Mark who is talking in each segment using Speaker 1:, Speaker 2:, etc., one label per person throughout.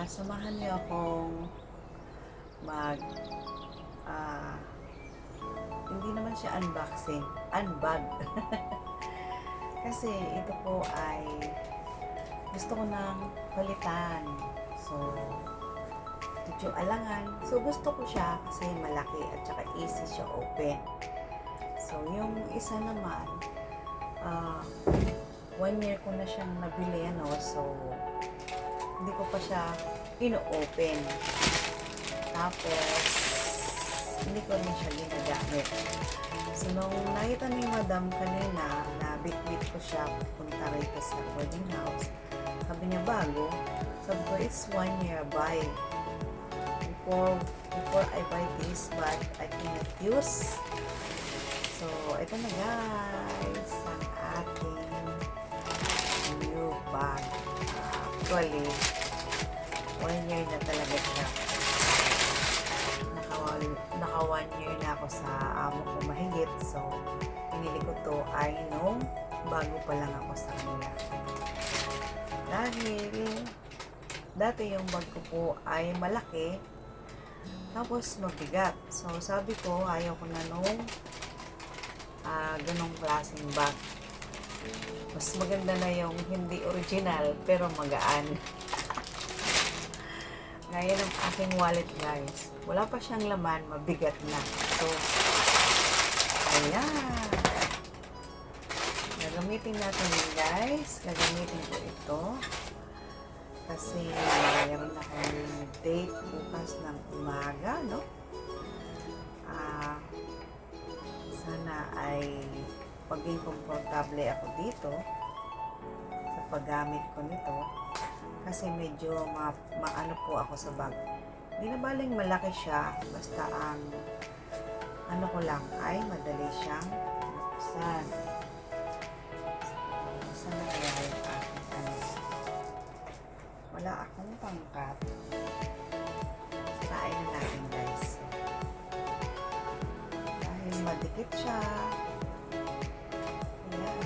Speaker 1: samahan niyo akong mag, ah, hindi naman siya unboxing, unbag. Kasi ito po ay gusto ko nang palitan. So, medyo alangan. So, gusto ko siya kasi malaki at saka easy siya open. So, yung isa naman, 1 year ko na siyang nabili, ano. So, hindi ko pa siya ino-open. Tapos, hindi ko rin siya ginagamit. So, nung nakita ni Madam kanina, na bit-bit ko siya punta rito sa wedding house. Sabi niya, bago. Sabi ko, it's 1 year buy. Before I buy this, but I cannot use. So, ito na guys, ang ating new bag. Actually, 1 year na talaga siya. Naka 1 year na ako sa amo ko mahigit. So, pinili ko to ay nung bago pa lang ako sa kanila. Dahil, dati yung bag ko po ay malaki, tapos mabigat. So, sabi ko, ayaw ko na nung ganong klaseng bag. Mas maganda na yung hindi original, pero magaan. Ngayon ang aking wallet, guys. Wala pa siyang laman, mabigat na. So, ayan. Gagamitin natin yun, guys. Gagamitin ko ito. Kasi mayroon akong date bukas ng umaga, no? Sana ay maging komportable ako dito sa paggamit ko nito. Kasi medyo maano po ako sa bag. Hindi na baling malaki siya. Basta ang ano ko lang ay madali siyang buksan. Buksan na kaya yung aking ano. Wala akong pangkat. Sirain na natin, guys. Dahil madikit siya. Ayan.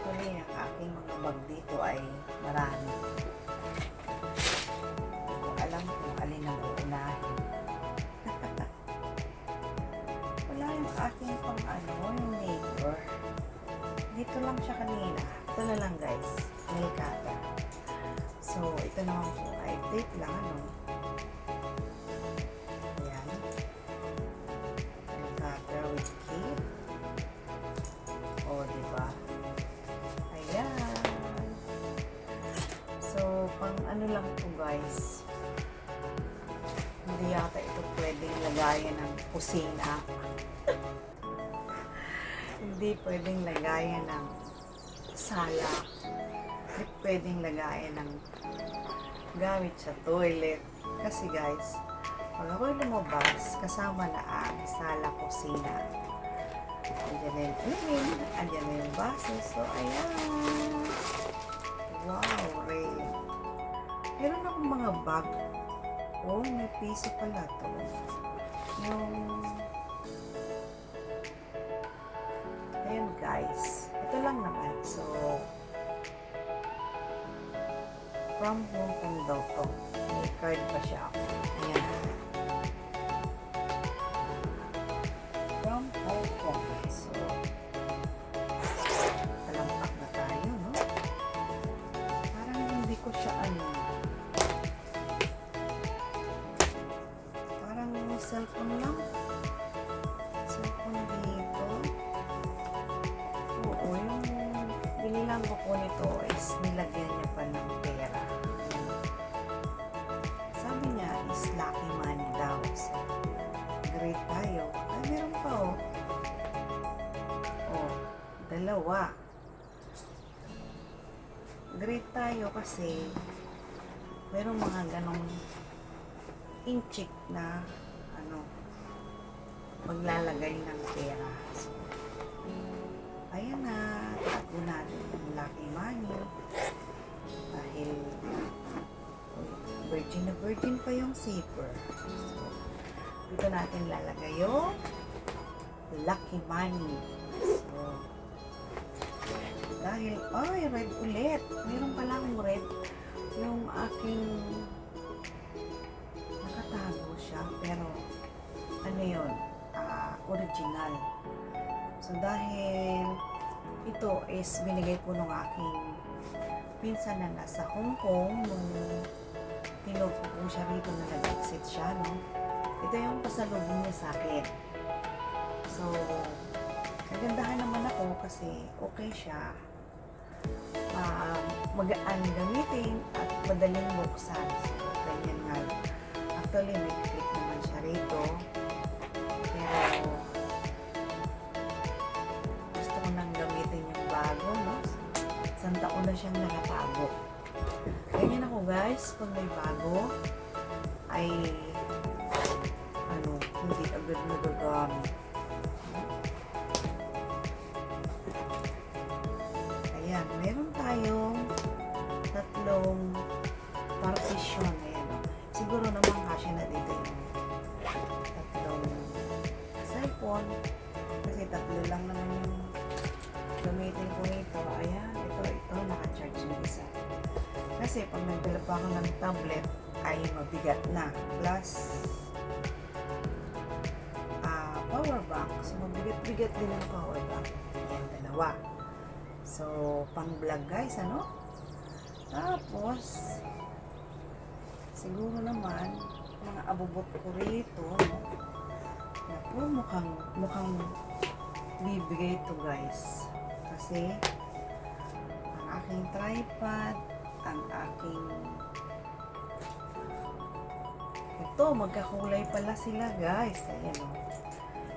Speaker 1: Mali ang aking mga bag dito ay marami. Hindi ko alam kung alin ang uunahin. Wala yung aking pang ano, yung neighbor. Dito lang siya kanina. Ito na lang, guys. Nail cutter. So, ito naman po ay tape lang, ano. Ayan. Nail cutter with key. O, diba? Ayan. So, pang ano lang po, guys. Hindi yata ito pwedeng lagayan ng kusina. Hindi pwedeng lagayan ng sala. Hindi pwedeng lagayan ng gamit sa toilet. Kasi guys, pag ako'y lumabas, kasama na ang sala kusina. Andyan na yung uling, andyan na yung baso. So, ayan. Wow, Ray. Meron akong mga bag. Oh, may piso pala to. Yung ayan, guys. Ito lang naman. So, from Hong Kong daw to. May card pa siya ako. Ayan. From Hong Kong. So, talampak na tayo, no? Parang hindi ko siya ano. Parang cellphone lang. Cellphone dito. Oo, yung binilang ko po nito is nilagyan niya pa ng pera. Sabi niya is lucky money daw. So, great tayo. Ay, meron pa oh. Oh, dalawa. Great tayo kasi merong mga ganong inchik na ano, maglalagay ng pera. So, ayan na, tago natin yung lucky money. Dahil virgin na virgin pa yung zipper. So, dito natin lalagay yung lucky money. So, dahil, ay, red ulit. Meron pala akong red. Yung aking, nakatago siya, pero, ano yun, original. So, dahil, ito is binigay po ng aking pinsan na nasa Hong Kong, nung tinulog ko po siya rito na nag-exit siya, no? Ito yung pasalubong niya sa akin. So, nagandahan naman ako kasi okay siya. Magaan gamitin at madaling buksan. So, ganyan nga. Actually, may clip naman siya rito. Pero, gusto ko nang gamitin yung bago, no? Isang taon na siyang nakatago. Ganyan ako, guys. Pag may bago, ay, hindi agad nagagamit. Ayan, meron tayong tatlong partition. Ayan, o. Siguro naman kasya na dito yung tatlong cellphone. Kasi tatlo lang naman yung gamitin ko nito. Ayan, ito, naka-charge na isa. Kasi pag nagdala pa ako ng tablet, ay mabigat na. Plus, power bank. So, mabigat-bigat din ang power bank. Ayan, dalawa. So, pang-vlog guys, ano? Tapos, siguro naman, mga abubot ko rito, no? Naku, mukhang bibigay ito guys. Kasi, ang aking tripod, ang aking ito, magkakulay pala sila guys. Ayan o.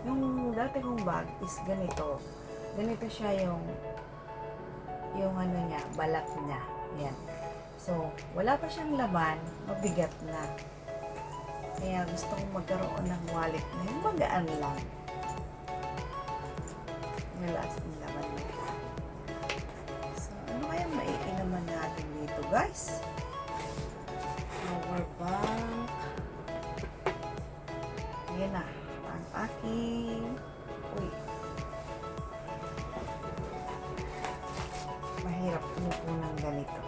Speaker 1: Yung dati kong bag is ganito. Ganito siya yung ano niya, balat niya. Ayan. So, wala pa siyang laman, mabigat na. Kaya gusto kong magkaroon ng wallet na yung magaan lang. Wala ang laman niya. So, ano kaya maiinaman natin dito guys? Power bank. Ayan na. Ang aking mahirap umupo ng ganito.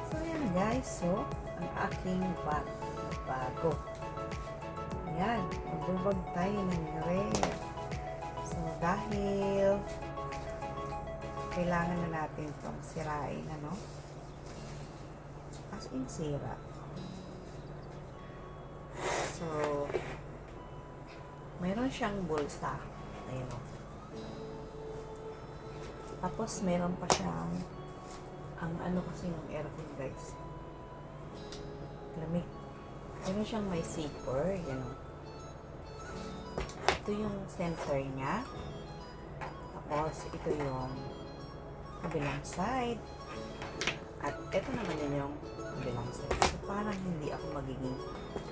Speaker 1: So, ayan guys. So, ang aking bago. Ayan. Magbubag tayo ng red. So, dahil kailangan na natin itong sirain, ano? As in, sira. So, meron siyang bulsa. Ayan o. Tapos, meron pa siyang ang ano kasi ng aircon guys. Lamig. Meron siyang may zipper. Yan o. Ito yung center niya. Tapos, ito yung kabilang side. At ito naman din yung kabilang side. So, parang hindi ako magiging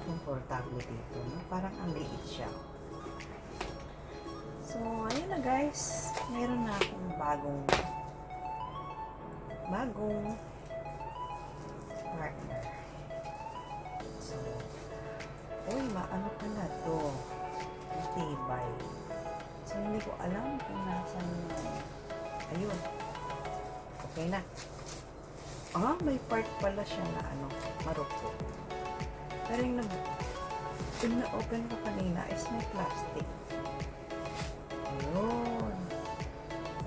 Speaker 1: komportable dito. No? Parang ang liit siya. So, ayun na guys. Meron na akong bagong partner. So, uy, maano pala to. Tibay. So, hindi ko alam kung nasan yung ayun. Okay na. May part pala siya na marupok. Pero yung na-open ko kanina is may plastic. Ayun.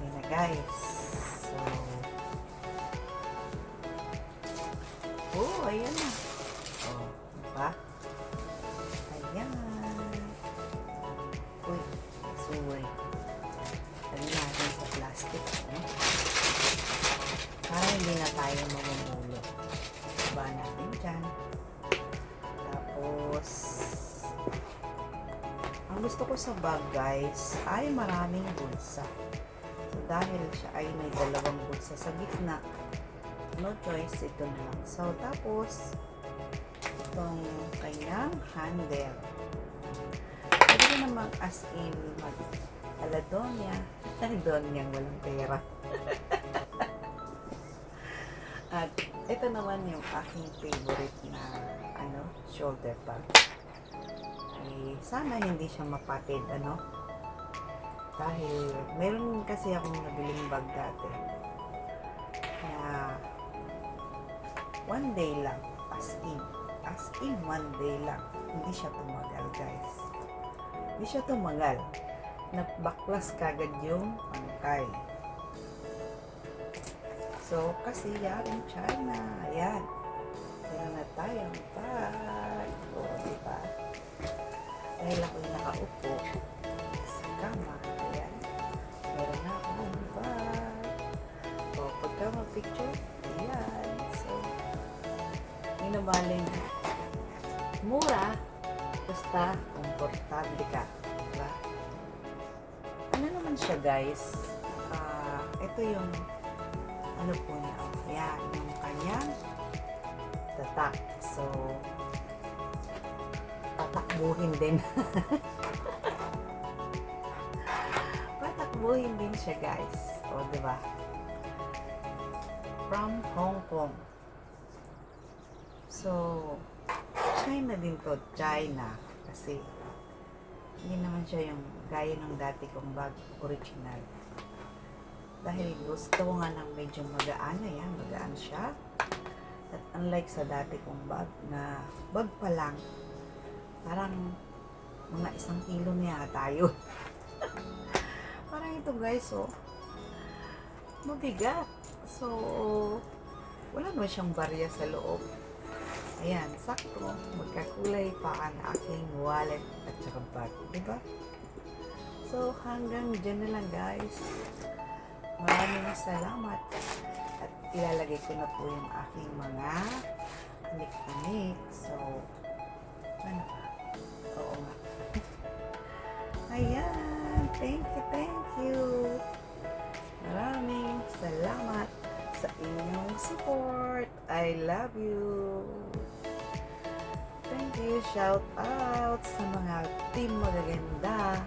Speaker 1: Ayun na guys. So, ayan na. Diba? Ayan. Uy, sorry. Tali natin sa plastic. Para hindi na tayo mamumulo. Diba natin dyan. Tapos, ang gusto ko sa bag guys ay maraming bulsa. So, dahil siya ay may dalawang bulsa sa gitna, no choice, ito na lang. So, tapos, itong kanyang handle. Pwede ko namang as in Aladonia. Aladonia, walang pera. At ito naman yung aking favorite na shoulder bag. Sana hindi siya mapatid, dahil meron kasi akong nabiling bag dati one day lang. As in one day lang. Hindi siya tumagal, guys. Hindi siya tumagal. Nagbaklas kagad yung pangkay. So, kasi yaring China. Ayan. Meron na tayong bag. O, diba? Dahil ako'y nakaupo sa kama. Ayan. Meron na akong bag. O, pagka mag-picture, ayan. So, minabaling mura, basta komportable ka. Diba? Ano naman siya, guys? Ito yung ano po niya. Ayan, yung kanyang tatak. So, tatakbuhin din. Patakbuhin din siya, guys. O, diba? From Hong Kong. So, China din to. China. Kasi, hindi naman siya yung gaya ng dati kong bag original. Dahil gusto ko nga ng medyo magaan. Ayan, magaan siya. At unlike sa dati kong bag, na bag pa lang, parang mga 1 kilo na tayo. Parang ito, guys, oh, mabigat. So, wala naman siyang barya sa loob. Ayan, sakto. Magkakulay pa ang aking wallet at saka bag. Diba? So, hanggang dyan na lang, guys. Maraming salamat. At ilalagay ko na po yung aking mga anik-anik. So, ano ba? Oo nga. Ayan. Thank you. Maraming salamat sa inyong support. I love you. Thank you. Shout out sa mga team magaganda.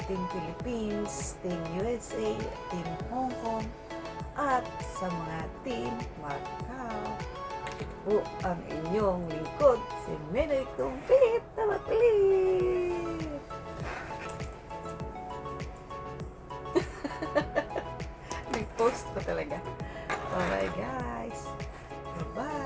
Speaker 1: Team Philippines, Team USA, Team Hong Kong, at sa mga Team Macau. Po ang inyong lingkod, si Menoy Kumpit na Matlit. Nag-post ko talaga. Alright, guys. Bye-bye.